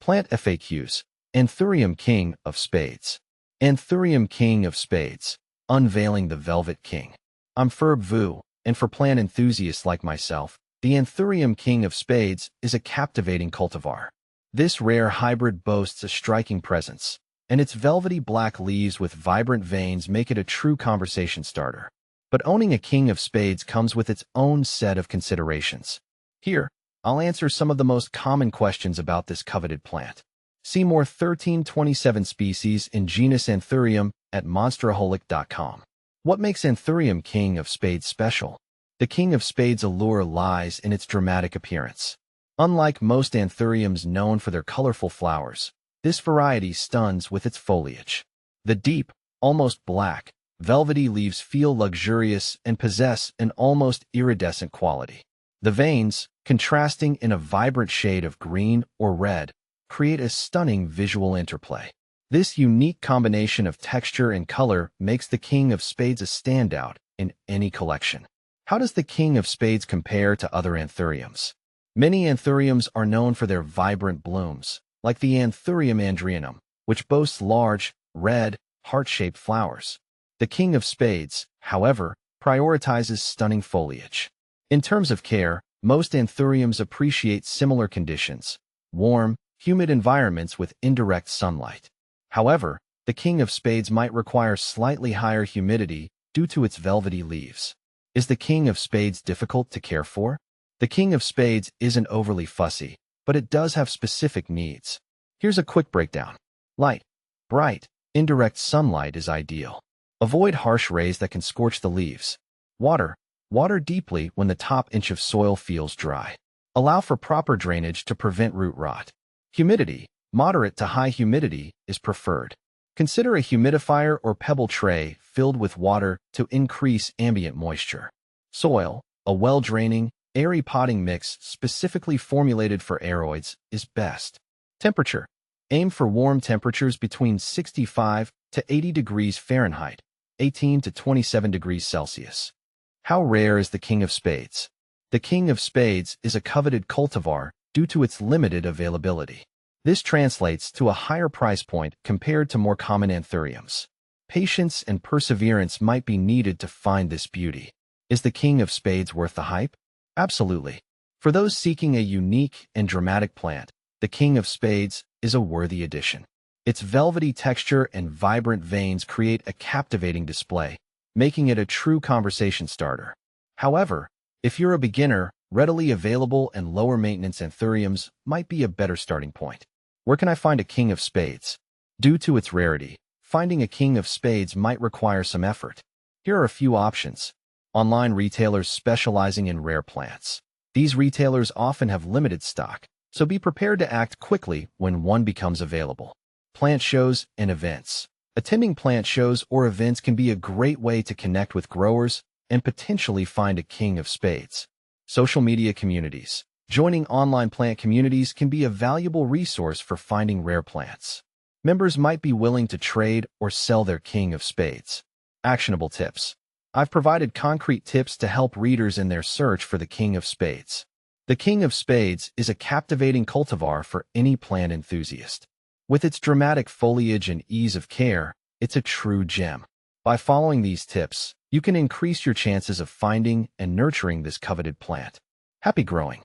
Plant FAQs. Anthurium King of Spades. Anthurium King of Spades. Unveiling the Velvet King. I'm Ferb Vu, and for plant enthusiasts like myself, the Anthurium King of Spades is a captivating cultivar. This rare hybrid boasts a striking presence, and its velvety black leaves with vibrant veins make it a true conversation starter. But owning a King of Spades comes with its own set of considerations. Here, I'll answer some of the most common questions about this coveted plant. See more 1327 species in genus Anthurium at monsteraholic.com. What makes Anthurium King of Spades special? The King of Spades' allure lies in its dramatic appearance. Unlike most anthuriums known for their colorful flowers, this variety stuns with its foliage. The deep, almost black, velvety leaves feel luxurious and possess an almost iridescent quality. The veins, contrasting in a vibrant shade of green or red, create a stunning visual interplay. This unique combination of texture and color makes the King of Spades a standout in any collection. How does the King of Spades compare to other anthuriums? Many anthuriums are known for their vibrant blooms, like the Anthurium andrianum, which boasts large, red, heart-shaped flowers. The King of Spades, however, prioritizes stunning foliage. In terms of care, most anthuriums appreciate similar conditions: warm, humid environments with indirect sunlight. However, the King of Spades might require slightly higher humidity due to its velvety leaves. Is the King of Spades difficult to care for? The King of Spades isn't overly fussy, but it does have specific needs. Here's a quick breakdown. Light, bright, indirect sunlight is ideal. Avoid harsh rays that can scorch the leaves. Water deeply when the top inch of soil feels dry. Allow for proper drainage to prevent root rot. Humidity, moderate to high humidity, is preferred. Consider a humidifier or pebble tray filled with water to increase ambient moisture. Soil, a well-draining, airy potting mix specifically formulated for aroids, is best. Temperature, aim for warm temperatures between 65 to 80 degrees Fahrenheit, 18 to 27 degrees Celsius. How rare is the King of Spades? The King of Spades is a coveted cultivar due to its limited availability. This translates to a higher price point compared to more common anthuriums. Patience and perseverance might be needed to find this beauty. Is the King of Spades worth the hype? Absolutely. For those seeking a unique and dramatic plant, the King of Spades is a worthy addition. Its velvety texture and vibrant veins create a captivating display, making it a true conversation starter. However, if you're a beginner, readily available and lower maintenance anthuriums might be a better starting point. Where can I find a King of Spades? Due to its rarity, finding a King of Spades might require some effort. Here are a few options. Online retailers specializing in rare plants. These retailers often have limited stock, so be prepared to act quickly when one becomes available. Plant shows and events. Attending plant shows or events can be a great way to connect with growers and potentially find a King of Spades. Social media communities. Joining online plant communities can be a valuable resource for finding rare plants. Members might be willing to trade or sell their King of Spades. Actionable tips. I've provided concrete tips to help readers in their search for the King of Spades. The King of Spades is a captivating cultivar for any plant enthusiast. With its dramatic foliage and ease of care, it's a true gem. By following these tips, you can increase your chances of finding and nurturing this coveted plant. Happy growing!